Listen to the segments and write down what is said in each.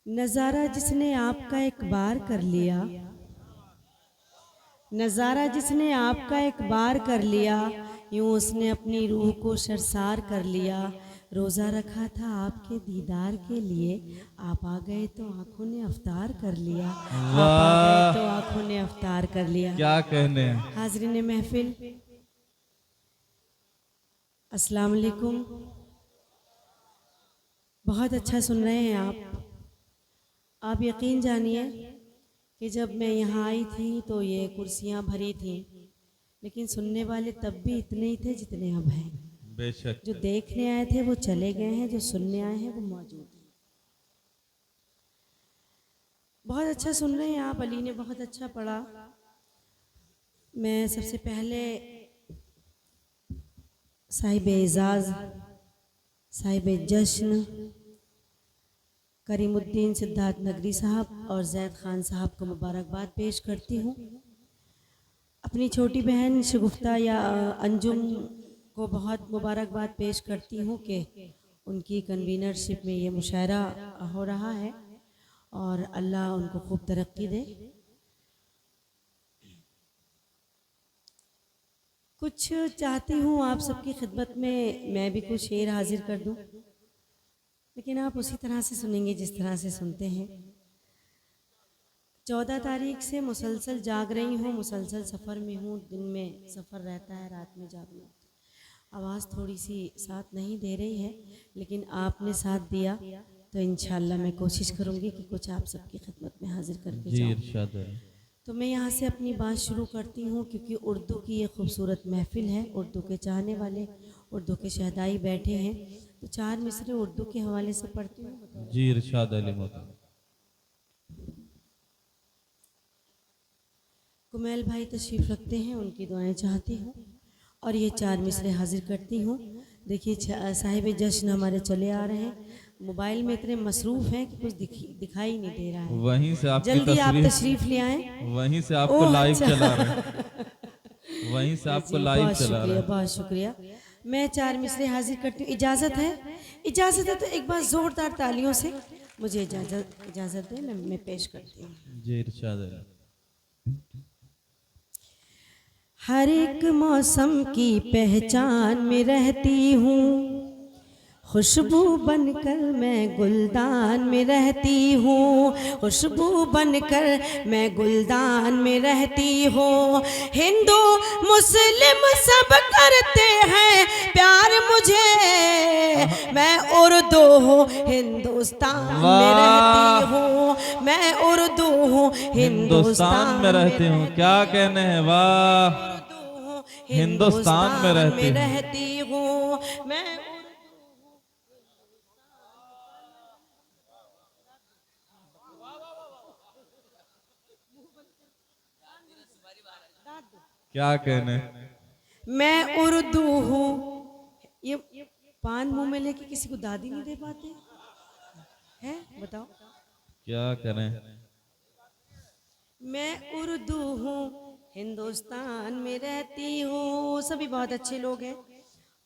नज़ारा जिसने आपका एक बार कर लिया, नज़ारा जिसने आपका एक बार कर लिया, यूं उसने अपनी रूह को शर्मसार कर लिया। रोज़ा रखा था आपके दीदार के लिए, आप आ गए तो आँखों ने अफ्तार कर लिया। आप आ गए वाह, तो आँखों ने अफ्तार कर लिया। क्या कहने हैं। हाज़रीन महफिल, अस्सलाम वालेकुम। बहुत अच्छा सुन रहे हैं आप यकीन जानिए कि जब मैं यहाँ आई थी तो ये कुर्सियाँ भरी थीं, लेकिन सुनने वाले तब भी इतने ही थे जितने अब हैं। बेशक। जो देखने आए थे वो चले गए हैं, जो सुनने आए हैं वो मौजूद हैं। बहुत अच्छा सुन रहे हैं आप। अली ने बहुत अच्छा पढ़ा। मैं सबसे पहले साहिब एजाज़, साहिब जश्न करीमुद्दीन सिद्धार्थ नगरी साहब और जैद खान साहब को मुबारकबाद पेश करती हूँ। अपनी छोटी बहन शगुफ्ता या अंजुम को बहुत मुबारकबाद पेश करती हूँ कि उनकी कन्वीनरशिप में ये मुशायरा हो रहा है और अल्लाह उनको खूब तरक्की दे। कुछ चाहती हूँ आप सबकी खिदमत में मैं भी कुछ शेर हाजिर कर दूँ, लेकिन आप उसी तरह से सुनेंगे जिस तरह से सुनते हैं। 14 तारीख से मुसलसल जाग रही हूँ, मुसलसल सफ़र में हूँ। दिन में सफ़र रहता है, रात में जागना। आवाज़ थोड़ी सी साथ नहीं दे रही है, लेकिन आपने साथ दिया तो इंशाअल्लाह मैं कोशिश करूँगी कि कुछ आप सबकी खिदमत में हाजिर करके जी जाऊँ। इरशाद है। तो मैं यहाँ से अपनी बात शुरू करती हूँ, क्योंकि उर्दू की ये खूबसूरत महफ़िल है। उर्दू के चाहने वाले, उर्दू के शहदाई बैठे हैं, तो 4 मिसरे उर्दू के हवाले से पढ़ती हूँ। जी इरशाद अली मोहतरम। कुमैल भाई तशरीफ़ रखते हैं, उनकी दुआएं चाहती हूँ और ये 4 मिसरे हाजिर करती हूँ। देखिए साहिब जश्न हमारे चले आ रहे हैं, मोबाइल में इतने मसरूफ़ हैं कि कुछ दिखाई नहीं दे रहा है। वहीं से आपकी जल्दी आप तस्वीर, तशरीफ़ ले आएँ। वहीं से आपको ओह लाइव अच्छा चला रहे हैं। वहीं से आपको जी, लाइव बहुत चला रहे शुक्रिया, हैं। बहुत शुक्रिया। मैं 4 मिसरे हाजिर करती हूँ। इजाज़त है? इजाज़त है तो एक बार ज़ोरदार तालियों से मुझे इजाज़त दें, मैं पेश करती हूँ। जी इरशाद अली। हर एक मौसम की पहचान में रहती हूँ, खुशबू बनकर मैं गुलदान में रहती हूँ। खुशबू बनकर मैं गुलदान में रहती हूँ। हिंदू मुस्लिम सब करते हैं प्यार मुझे, मैं उर्दू हूँ हिंदुस्तान में रहती वाह, हूँ। मैं उर्दू हूँ हिंदुस्तान में हिंदुस्तान में रहती हूँ, क्या रहती कहने हूँ। हैं। मैं वाह, उर्दू हूँ हिंदुस्तान में हिंदुस्तान में रहती हूँ। रहती हूँ। मैं क्या कहने हैं। मैं उर्दू हूँ। ये पान मुंह में लेके किसी को दादी नहीं दे पाते हैं, बताओ। क्या करें। मैं उर्दू हूँ हिंदुस्तान में रहती हूँ। सभी बहुत अच्छे लोग हैं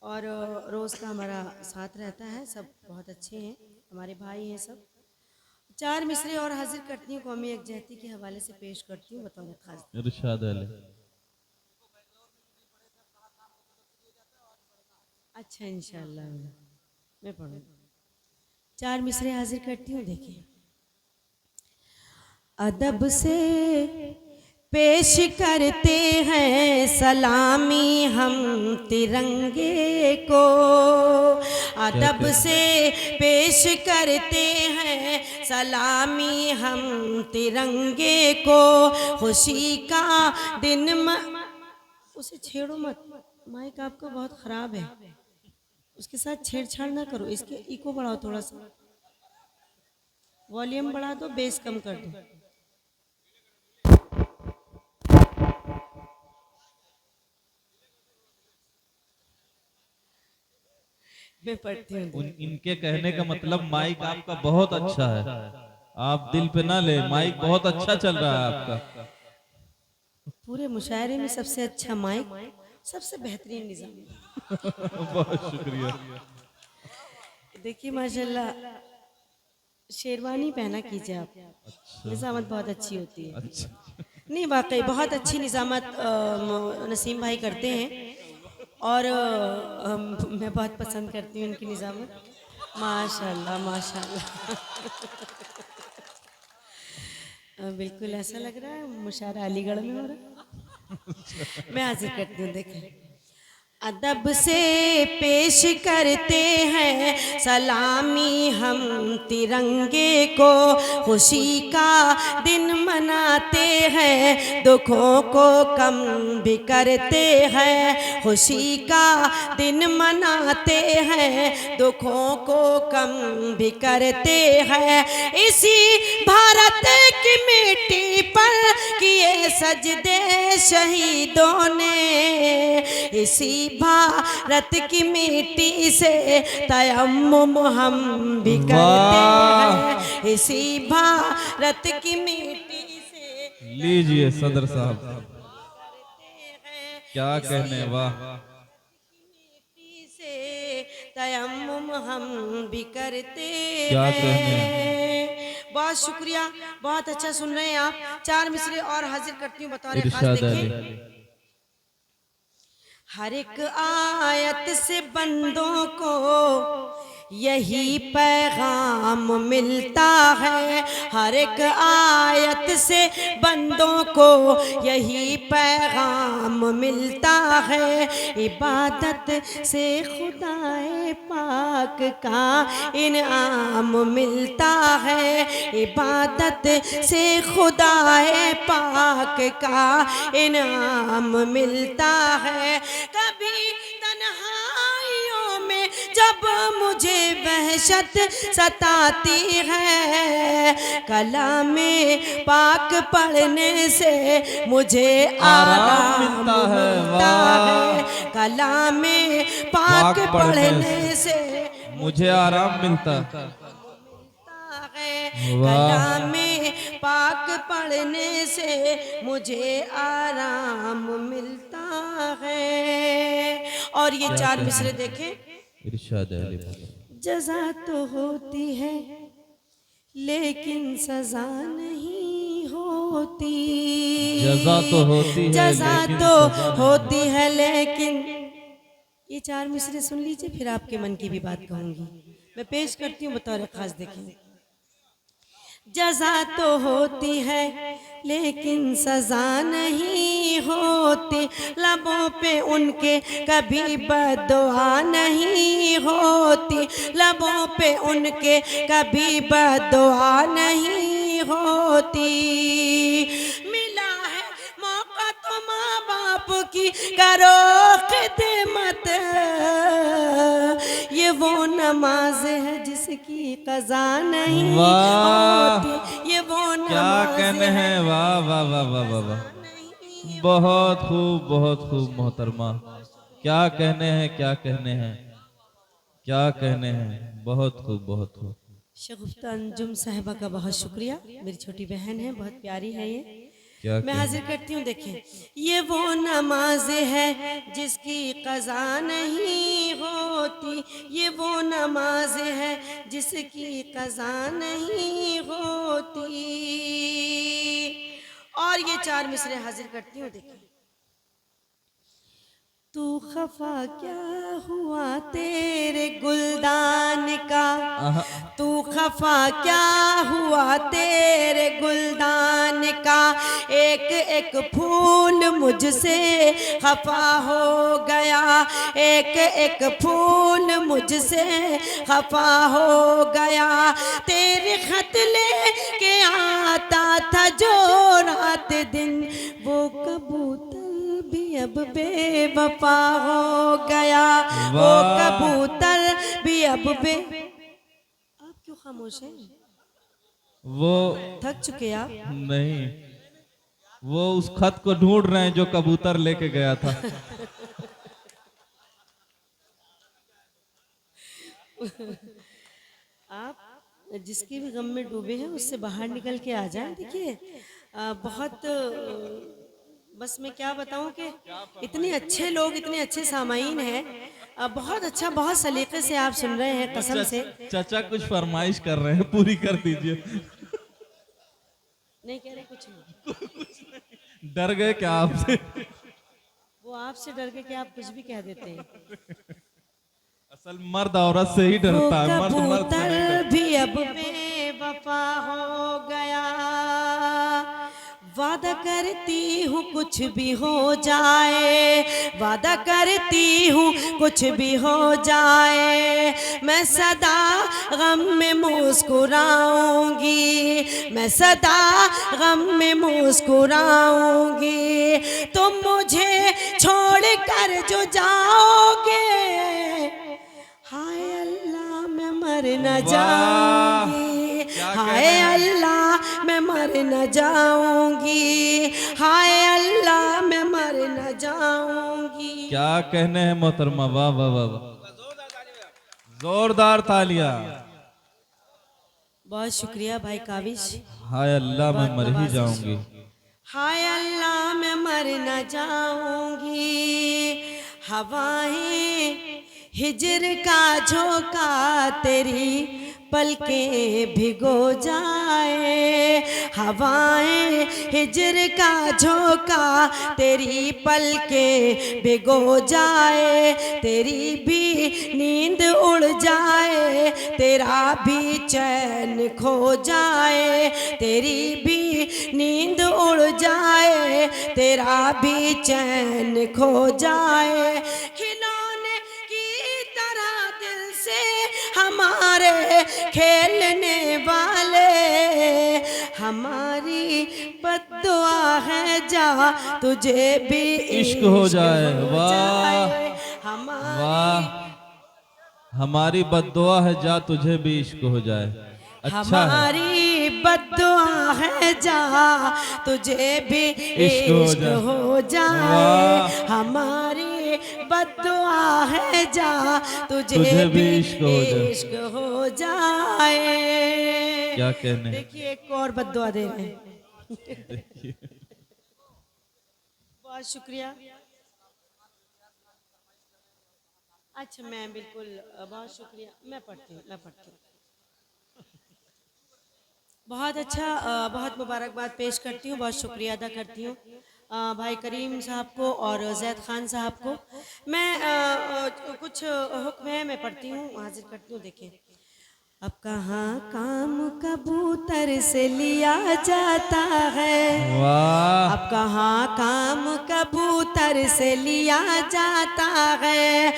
और रोज़ का हमारा साथ रहता है। सब बहुत अच्छे हैं, हमारे भाई हैं सब। 4 मिसरे और हाजिर करती हूँ, कौमी यकजहती के हवाले से पेश करती हूँ बतौर खास। इरशाद अली। अच्छा इंशाल्लाह मैं पढ़ूँ। 4 मिसरे हाजिर करती हूँ, देखिए। अदब से पेश करते हैं सलामी हम तिरंगे को। क्या अदब कहने। से पेश करते हैं सलामी हम तिरंगे को। खुशी का दिन उसे छेड़ो मत, माइक आपका बहुत ख़राब है, उसके साथ छेड़छाड़ ना करो। इसके इको बढ़ाओ, थोड़ा सा वॉल्यूम बढ़ा दो, बेस कम कर दो। मैं पढ़ती हूँ। इनके कहने का मतलब माइक आपका बहुत अच्छा है, आप दिल पे ना ले, माइक बहुत अच्छा चल रहा है आपका। पूरे मुशायरे में सबसे अच्छा माइक, सबसे बेहतरीन निज़ाम। बहुत शुक्रिया। देखिए माशाल्लाह, शेरवानी पहना कीजिए आप, निजामत बहुत अच्छी होती है। अच्छा। नहीं वाकई बहुत अच्छी निजामत नसीम भाई करते हैं और मैं बहुत पसंद करती हूँ उनकी निजामत। माशाल्लाह माशाल्लाह। बिल्कुल ऐसा लग रहा है मुशायरा अलीगढ़ में हो रहा है। मैं हाजिर करती हूँ, देखें। अदब से पेश करते हैं सलामी हम तिरंगे को, खुशी का दिन मनाते हैं दुखों को कम भी करते हैं, खुशी का दिन मनाते हैं दुखों को कम भी करते हैं। इसी भारत की मिट्टी पर किए सजदे शहीदों ने, इसी भारत की मिट्टी से तयम्मुम हम भी करते हैं, इसी भारत की मिट्टी से लीजिए सदर साहब, क्या कहने, वाह। मिट्टी से तयम्मुम हम भी करते क्या कहने। हैं। बहुत शुक्रिया, बहुत अच्छा सुन रहे हैं आप। 4 मिसरे और हाजिर करती हूँ बतौर खास। इरशाद देखें, अली। हर एक आयत से बंदों को यही पैगाम मिलता है, हर एक आयत से बंदों को यही पैगाम मिलता है। इबादत से खुदाए पाक का इनाम मिलता है, इबादत से खुदाए पाक का इनाम मिलता है। कभी तन्हाइयों में जब मुझे वहशत सताती है, कलामे पाक पढ़ने से मुझे आराम मिलता है, कलामे पाक पढ़ने से मुझे आराम मिलता है, कलामे पाक पढ़ने से मुझे आराम मिलता है। और ये 4 मिसरे देखें। इरशाद अली। जज़ा तो होती है लेकिन सजा नहीं होती, जज़ा तो होती है जज़ा लेकिन तो सजा नहीं होती है लेकिन। ये 4 मिसरे सुन लीजिए, फिर आपके मन की भी बात कहूंगी। मैं पेश करती हूँ बतौर खास। देखें, जज़ा तो होती है लेकिन सजा नहीं होती, लबों पे उनके कभी बददुआ नहीं होती, लबों पे उनके कभी बददुआ नहीं होती। मिला है मौका तो माँ बाप की करो खिदमत, ये वो नमाज है जिसकी कज़ा नहीं होती, ये वो क्या कहने हैं, वाह वाह वाह वाह वाह वाह। बहुत खूब, बहुत खूब मोहतरमा। क्या कहने हैं, क्या कहने हैं, क्या कहने हैं। बहुत खूब, बहुत खूब। शगुफ्ता अंजुम साहिबा का बहुत शुक्रिया, मेरी छोटी बहन है, बहुत प्यारी है ये। क्या मैं हाजिर करती हूँ। देखें, ये वो नमाज है जिसकी कज़ा नहीं होती, ये वो नमाज है जिसकी कज़ा नहीं होती। और ये 4 मिसरे हाजिर करती हूँ। देखिए, तू खफा क्या हुआ तेरे गुलदान का, तू खफा क्या हुआ तेरे गुलदान का, एक एक फूल मुझसे खफा हो गया, एक एक फूल मुझसे खफा हो गया। तेरे खत लेके आता था जो रात दिन, वो कबूतर भी अब बेवफा हो गया, वो कबूतर भी अब आप क्यों खामोश हैं? वो थक चुके आप? नहीं, वो उस खत को ढूंढ रहे हैं जो कबूतर लेके गया था। आप जिसके भी गम में डूबे हैं उससे बाहर निकल के आ जाएं। देखिए, बहुत बस मैं क्या बताऊं कि इतने अच्छे लोग, इतने अच्छे सामाईन हैं। बहुत अच्छा, बहुत सलीके से आप सुन रहे हैं, कसम से। चाचा कुछ फरमाइश कर रहे हैं, पूरी कर दीजिए। नहीं कह रहे कुछ नहीं। डर गए क्या आपसे? वो आपसे डर के कि आप कुछ भी कह देते हैं। असल मर्द औरत से ही वो डरता है, मर्द मर्द से नहीं कबूतर डरता। भी अब बेवफा हो गया, वादा करती हूँ कुछ भी हो जाए, वादा करती हूँ कुछ भी हो जाए, मैं सदा गम में मुस्कुराऊंगी, मैं सदा गम में मुस्कुराऊंगी, तुम मुझे छोड़ कर जो जाओगे, हाय अल्लाह मैं मर न वाह, जाऊंगी, क्या हाय कहना है? अल्लाह मैं मर न जाऊंगी, हाय अल्लाह मैं मर न जाऊंगी। क्या कहने हैं मोहतरमा, वाह वाह वाह वाह, जोरदार तालियां। बहुत शुक्रिया भाई काविश। हाय अल्लाह मैं बहुत मर ही नवाजिश। जाऊंगी। हाय अल्लाह मैं मर न जाऊंगी, हवाएं हिजर का झोंका तेरी पलकें भिगो जाए, हवाएं हिजर का झोंका तेरी पलकें भिगो जाए, तेरी भी नींद उड़ जाए, तेरा भी चैन खो जाए, तेरी भी नींद उड़ जाए, तेरा भी चैन खो जाए, खिलौने की तरह दिल से हमारे खेलने वाले, हमारी बद्दुआ है जा तुझे भी इश्क हो जाए। वाह जाए, हमारी वाह, हमारी बद्दुआ है जा तुझे भी इश्क हो जाए। अच्छा है, हमारी बद्दुआ है जा तुझे भी इश्क हो इश्क जाए। हो जाए, वाह, हमारी बद्दुआ है जा तुझे तुझे भी भी इश्क हो जाए। इश्क हो जाए। क्या कहने हैं? देखिए एक और बद्दुआ दे रहे हैं। देखिए, बहुत शुक्रिया। अच्छा मैं बिल्कुल बहुत शुक्रिया, मैं पढ़ती हूँ, मैं पढ़ती हूँ। बहुत अच्छा, बहुत मुबारकबाद पेश करती हूँ, बहुत शुक्रिया अदा करती हूँ भाई करीम साहब को और जैद खान साहब को। मैं कुछ हुक्म है, मैं पढ़ती हूँ, हाजिर करती हूँ। देखें, अब कहाँ काम कबूतर से लिया जाता है, वाह अब कहाँ काम कबूतर से लिया जाता है,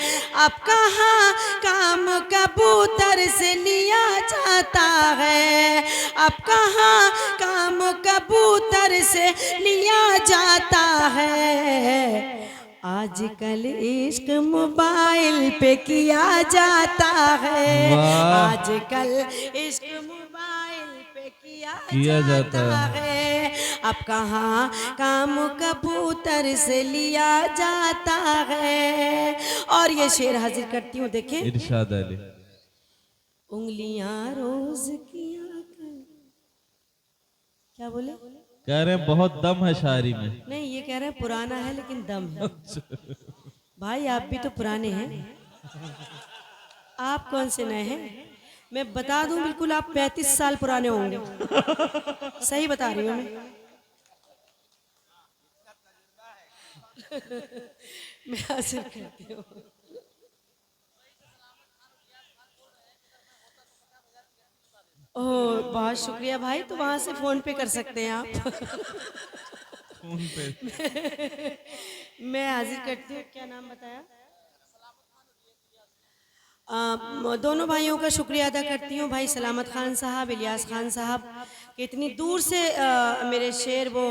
अब कहाँ काम कबूतर से लिया जाता है, अब कहाँ काम कबूतर से लिया जाता है, आजकल इश्क मोबाइल पे किया जाता है, वाह, आजकल इश्क मोबाइल पे किया किया जाता जाता है। है, अब कहाँ काम कबूतर से लिया जाता है। और ये शेर हाजिर करती हूँ, देखें, इरशाद अली। उंगलियां रोज किया कर, क्या बोले? कह रहे हैं बहुत दम है शायरी में। नहीं, ये कह रहे हैं पुराना है लेकिन दम है। भाई आप भी तो पुराने हैं, आप कौन से नए हैं? मैं बता दूं, बिल्कुल आप 35 साल पुराने होंगे, सही बता रही हूँ मैं। मैं हासिल करती हूँ। ओह बहुत शुक्रिया भाई, तो वहां से फोन पे कर सकते हैं आप। फोन पे। मैं हाजिर करती हूँ, क्या नाम बताया? दोनों भाइयों का शुक्रिया अदा करती हूँ, भाई सलामत खान साहब, इलियास खान साहब, कि इतनी दूर से मेरे शेर वो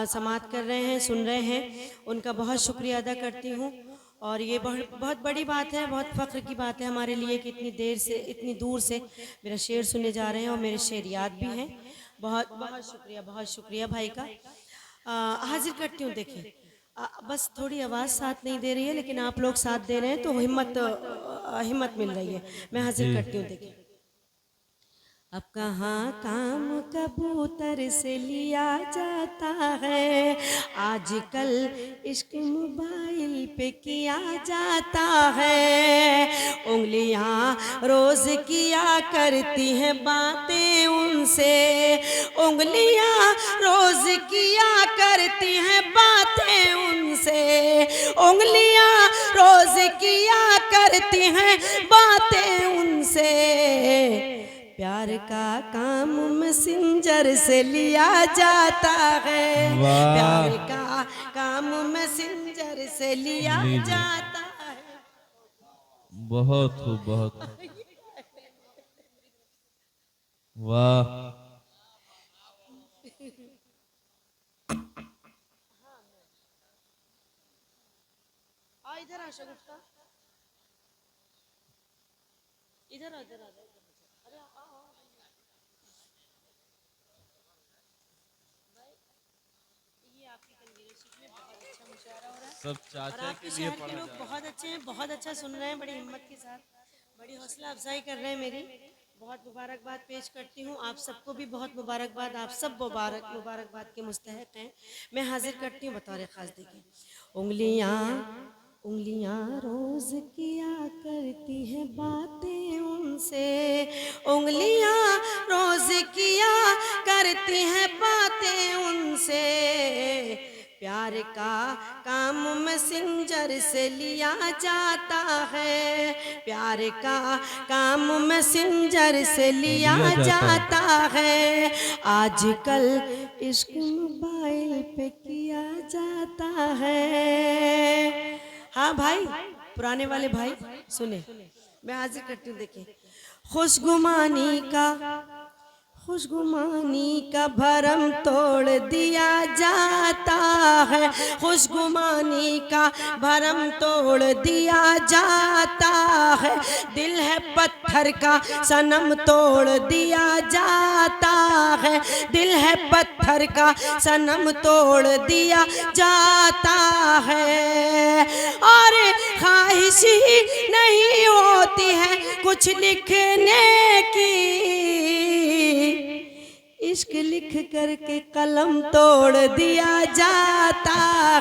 समात कर रहे हैं, सुन रहे हैं, उनका बहुत शुक्रिया अदा करती हूँ। और ये बहुत बहुत बड़ी बात है, बहुत फ़ख्र की बात है हमारे लिए कि इतनी देर से, इतनी दूर से मेरा शेर सुनने जा रहे हैं और मेरे शेर याद भी हैं। बहुत बहुत शुक्रिया भाई का। हाजिर करती हूँ, देखिए बस थोड़ी आवाज़ साथ नहीं दे रही है, लेकिन आप लोग साथ दे रहे हैं तो हिम्मत हिम्मत मिल रही है। मैं हाजिर जी करती हूँ, देखिए, अब कहाँ काम कबूतर से लिया जाता है, आजकल इश्क मोबाइल पे किया जाता है। उंगलियां रोज किया करती हैं बातें उनसे, उंगलियां रोज किया करती हैं बातें उनसे, उंगलियां रोज किया करती हैं बातें उनसे। प्यार का काम मैसेंजर से लिया जाता है, वाह। प्यार का काम मैसेंजर से लिया लीजिए। जाता है। बहुत खूब, बहुत खूब। वाह। इधर आ शगुफ्ता, इधर आ, इधर आ, अरे ये आपकी कंग्रेचुलेशन में बहुत अच्छा मुशायरा हो रहा है सब और चाचा आपके के लिए शहर के पढ़ा लोग जा बहुत अच्छे हैं, बहुत अच्छा सुन रहे हैं, बड़ी हिम्मत के साथ, बड़ी हौसला अफजाई कर रहे हैं मेरी। बहुत मुबारकबाद पेश करती हूँ, आप सबको भी बहुत मुबारकबाद, आप सब मुबारकबाद के मुस्तहक हैं। मैं हाजिर करती हूँ बतौर खास। देखिए, उंगलियाँ उंगलियाँ रोज किया करती हैं बातें उनसे, उंगलियाँ रोज किया करती हैं बातें उनसे। प्यार का काम मैसेंजर से लिया जाता है, प्यार का काम मैसेंजर से लिया लिया जाता है। जाता है। आजकल इश्क मोबाइल पे किया जाता है। हाँ भाई, पुराने वाले भाई सुने, मैं हाजिर करती हूँ। देखिए, खुशगुमानी का भरम तोड़ दिया जाता है, खुशगुमानी का भरम तोड़ दिया जाता है। दिल है पत्थर का सनम तोड़ दिया जाता है, दिल है पत्थर का सनम तोड़ दिया जाता है। और ख्वाहिश ही नहीं होती है कुछ लिखने की, इश्क लिख करके कलम तोड़ दिया जाता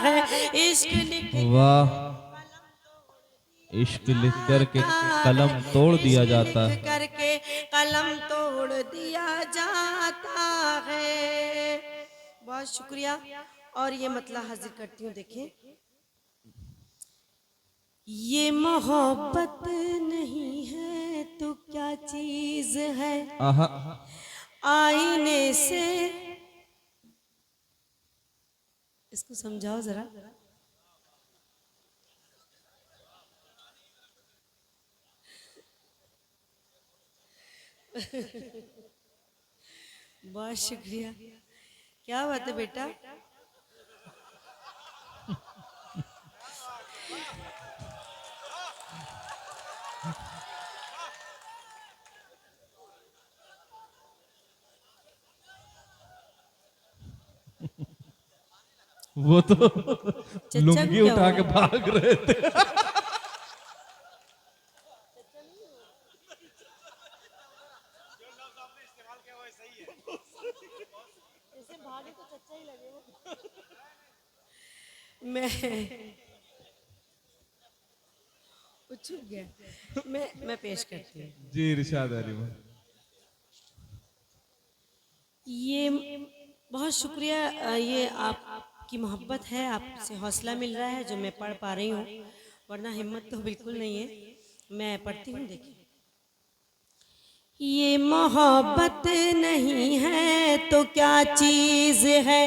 है, इश्क लिख वाह। इश्क लिख कर के कलम तोड़ दिया जाता लिख है। करके कलम तोड़ दिया जाता है। बहुत शुक्रिया। और ये मतलब हाजिर करती हूँ। देखें, ये मोहब्बत नहीं है तो क्या चीज है, आहा। आईने से, इसको समझाओ जरा। बहुत शुक्रिया। क्या बात है बेटा, वो तो चचा लुंगी को क्या उठा हुआ? के भाग रहे थे। ऐसे भागे तो चचा ही लगे वो। मैं वो चुप गया। मैं पेश करती हूँ। जी इरशाद अली। ये बहुत शुक्रिया, ये आपकी मोहब्बत है, आपसे हौसला मिल रहा है जो मैं पढ़ पा रही हूँ, वरना हिम्मत तो बिल्कुल नहीं है। मैं पढ़ती हूँ। देखिए, ये मोहब्बत नहीं है तो क्या चीज़ है,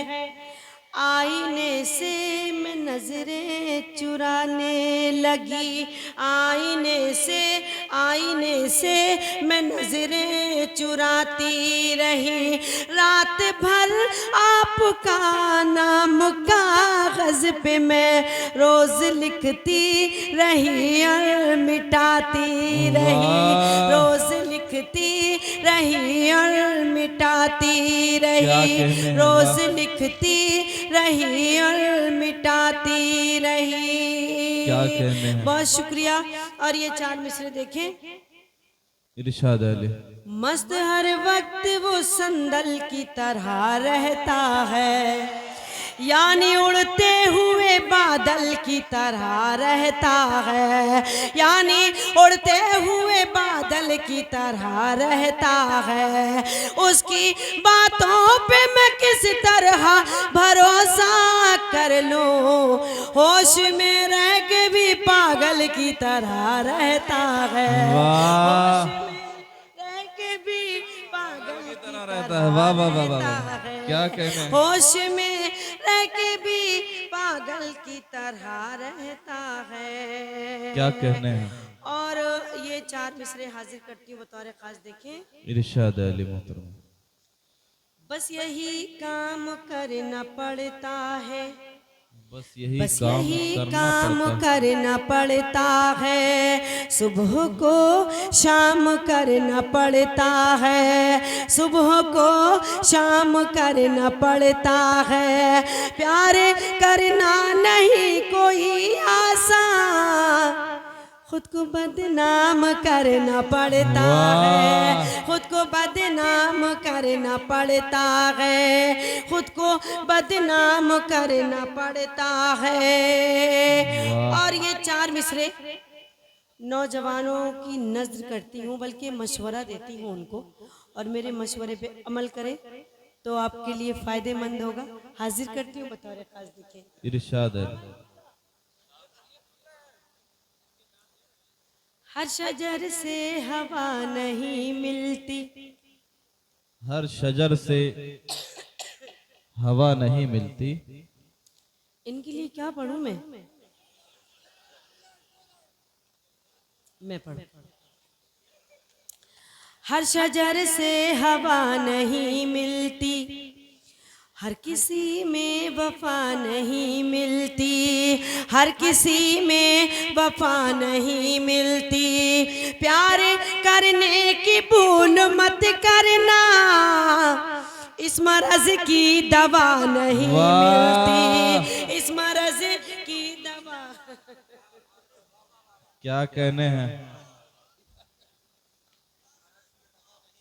आईने से मैं नजरें चुराने लगी, आईने से मैं नजरें चुराती रही। रात भर आपका नाम कागज पे मैं रोज लिखती रही और मिटाती रही, रोज लिखती रही और मिटाती रही, रोज लिखती रही और मिटाती रही। क्या कहने हैं। बहुत शुक्रिया। और ये चार मिसरे देखें, इरशाद अली। मस्त हर वक्त वो संदल की तरह रहता है, यानी उड़ते हुए बादल की तरह रहता है, यानी उड़ते हुए बादल की तरह रहता है। उसकी बातों पे मैं किस तरह भरोसा कर लूं, होश में रह के भी पागल की तरह रहता है। वाह, रह के भी पागल की तरह रहता है। वाह वाह वाह वाह रहता वाह, है। क्या कहने हैं। होश में रह के भी पागल की तरह रहता क्या है। कहने हैं। और ये चार मिसरे हाजिर करती हूँ बतौर खास, देखें। इरशाद अली मोहतरम। बस यही काम करना पड़ता है, बस यही बस काम यही करना काम पड़ता है। करना पड़ता है, सुबह को शाम करना पड़ता है, सुबह को शाम करना पड़ता है। प्यार करना नहीं कोई आसान, खुद को बदनाम करना पड़ता है, वाह, खुद को बदनाम करना पड़ता है, खुद को बदनाम करना पड़ता है। वाह। और ये चार मिसरे नौजवानों की नज़्र करती हूँ, बल्कि मशवरा देती हूँ उनको, और मेरे मशवरे पे अमल करें तो आपके लिए फ़ायदेमंद होगा। हाजिर करती हूँ बतौर खास, देखें। इरशाद अली। हर शजर से हवा नहीं मिलती, हर शजर से हवा नहीं मिलती। इनके लिए क्या पढ़ूं मैं पढ़ूं। हर शजर से हवा नहीं मिलती, हर किसी में वफा नहीं मिलती, हर किसी में वफा नहीं मिलती। प्यार करने की भूल मत करना, इस मरज की दवा नहीं वाह, मिलती, इस मरज की दवा। क्या कहने हैं।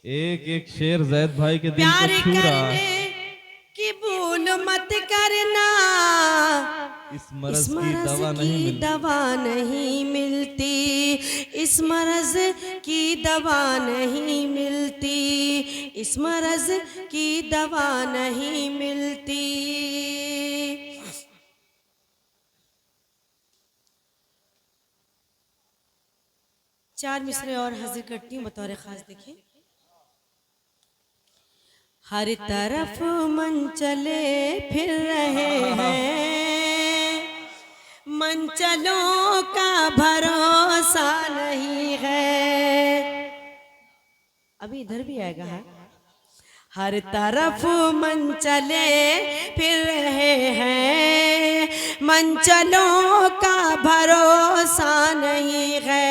एक एक शेर जैद भाई के दिल को प्यार छू रहा है। करने की भूल मत करना, इस इस मरज की मरज दवा नहीं की मिलती। दवा नहीं मिलती, इस मरज की दवा नहीं मिलती, इस मरज की दवा नहीं मिलती। चार मिसरे और हाजिर करती हूँ बतौर खास, देखें। हर तरफ मन चले फिर रहे हैं, मंचलों का भरोसा नहीं है। अभी इधर भी आएगा। हर तरफ मन चले फिर रहे हैं, मंचलों का भरोसा नहीं है।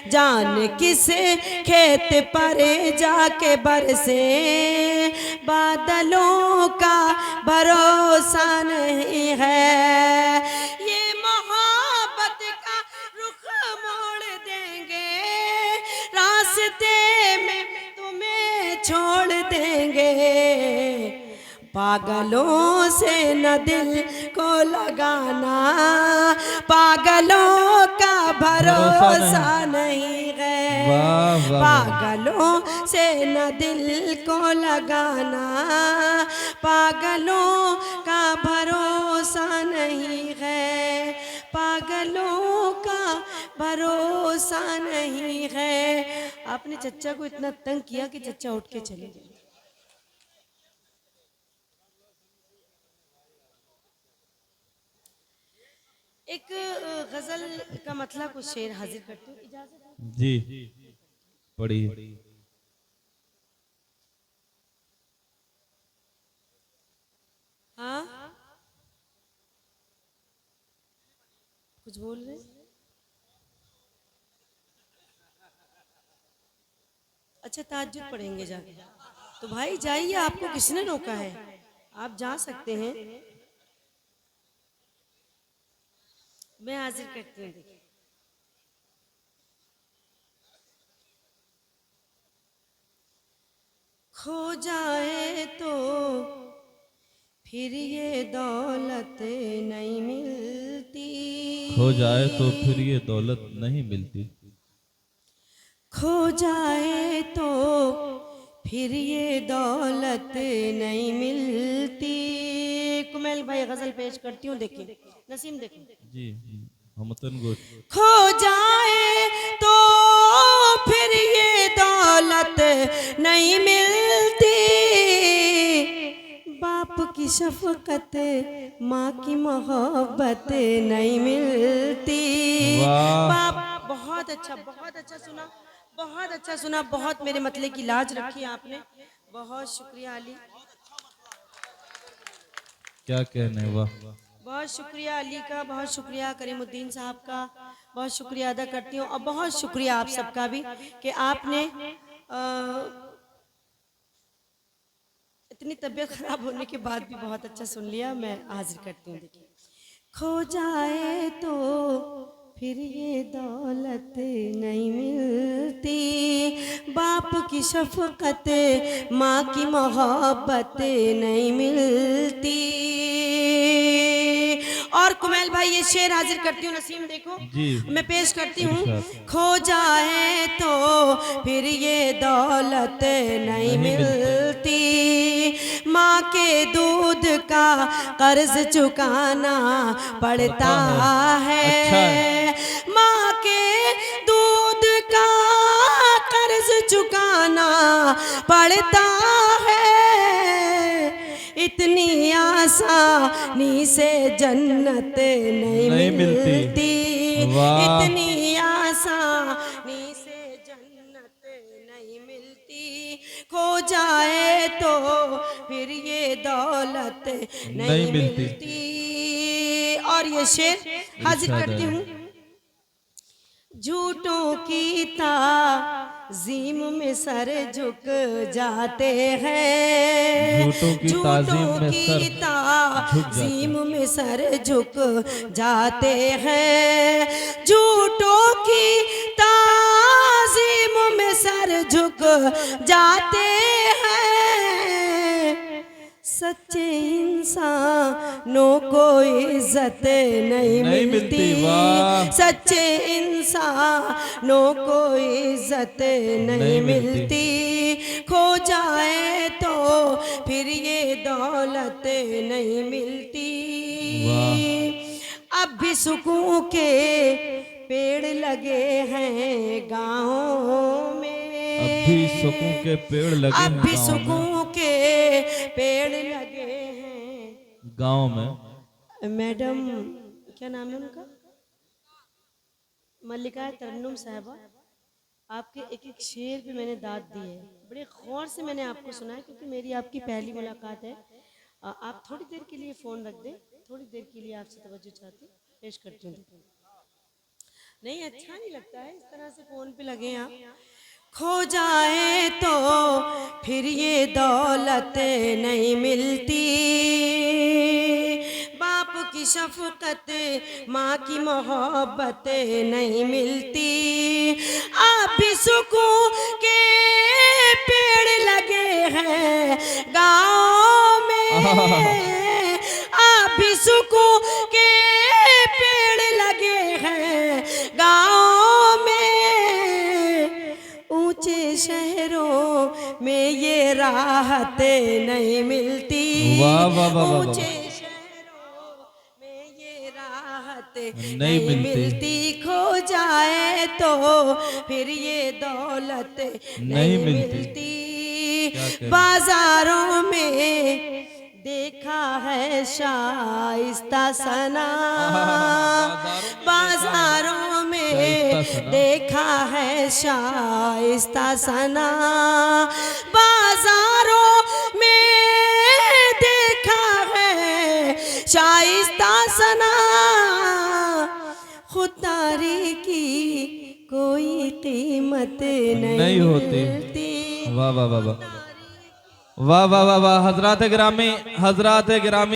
जान किस खेत पर जाके बरसे, बादलों का भरोसा नहीं है। ये मोहब्बत का रुख मोड़ देंगे, रास्ते में तुम्हें छोड़ देंगे। पागलों से न दिल को लगाना, पागलों का भरोसा नहीं है। वाह वाह वाह। पागलों से न दिल को लगाना, पागलों का भरोसा नहीं है, पागलों का भरोसा नहीं है। आपने चच्चा को इतना तंग किया कि चच्चा उठ के चले गए। एक गजल का मतला कुछ शेर हाजिर करती हूँ, इजाजत है? जी, पढ़िए। हाँ, कुछ बोल रहे? अच्छा, ताज्जुद पढ़ेंगे जाके? तो भाई जाइए, आपको किसने रोका है, आप जा सकते हैं। मैं हाजिर करती हूँ, देखिए। खो जाए तो फिर ये दौलत नहीं मिलती, खो जाए तो फिर ये दौलत नहीं मिलती, खो जाए तो फिर ये दौलत नहीं मिलती। कुमैल भाई गजल पेश करती हूँ, देखिए नसीम देखो। जी हमतन गोश। खो जाए तो फिर ये दौलत नहीं मिलती, बाप की शफकत माँ की मोहब्बत नहीं मिलती। वाह। बाप बहुत अच्छा सुना, बहुत अच्छा सुना, बहुत मेरे मतले की लाज रखी आपने, बहुत शुक्रिया अली, क्या कहने, वाह। बहुत शुक्रिया अली का, बहुत शुक्रिया करीमुद्दीन साहब का, बहुत शुक्रिया अदा करती हूँ। और बहुत शुक्रिया आप सबका भी कि आपने इतनी तबीयत खराब होने के बाद भी बहुत अच्छा सुन लिया। मैं हाजिर करती हूँ, देखिए। खो जाए तो फिर ये दौलत नहीं मिलती, बाप की शफकत माँ की मोहब्बत नहीं मिलती। और कुमैल भाई ये शेर हाजिर करती हूँ, नसीम देखो जी मैं पेश करती हूँ। इरशाद। खो जाए तो फिर ये दौलत नहीं मिलती, माँ के दूध का कर्ज चुकाना पड़ता है, अच्छा माँ के दूध का कर्ज चुकाना पड़ता है, इतनी आसानी से जन्नत नहीं मिलती, वाह। इतनी आसानी से जन्नत नहीं मिलती, खो जाए तो फिर ये दौलत नहीं मिलती। और ये शेर हाजिर करती हूँ। झूठों की ताज़ीम में सर झुक जाते हैं, झूठों की ताज़ीम में सर झुक जाते हैं, झूठों की ताज़ीम में सर झुक जाते हैं, सच्चे इंसानों को इज्जत नहीं मिलती, वाह। सच्चे इंसानों को इज्जत नहीं मिलती, खो जाए तो फिर ये दौलत नहीं मिलती। अब भी सुकून के पेड़ लगे हैं गाँव में, अब भी सुकून के पेड़ लगे अब हैं भी गाँव सुकून के पेड़ लगे हैं गाँव में। मैडम क्या नाम है उनका, मल्लिका तरन्नुम साहबा, आपके एक एक शेर पे मैंने दाद दी है, बड़े गौर से मैंने आपको सुना है, क्योंकि मेरी आपकी पहली मुलाकात है। आप थोड़ी देर के लिए फ़ोन रख दें, थोड़ी देर के लिए आपसे तवज्जो चाहती हूँ, पेश करती हूँ। नहीं अच्छा नहीं लगता है इस तरह से फ़ोन पे लगे आप। खो जाए तो फिर ये दौलत नहीं मिलती, बाप की शफकत माँ की मोहब्बत नहीं मिलती, आप भी सुकून के पेड़ लगे हैं गाँव में, आप भी सुकून के पेड़ लगे हैं गाँव में, ऊंचे शहरों में ये राहत नहीं मिलती, वाह वाह वाह वाह। ऊंचे शहरों में ये राहत नहीं मिलती, खो जाए तो फिर ये दौलत नहीं मिलती। बाजारों में देखा है शाइस्ता सना, बाजारों में देखा है शाइस्ता सना, बाजारों में देखा है शाइस्ता सना, खुदारी की कोई कीमत नहीं होती। वाह वाह वाह वाह वाह वाह वाह वाह। हजरात गिरामी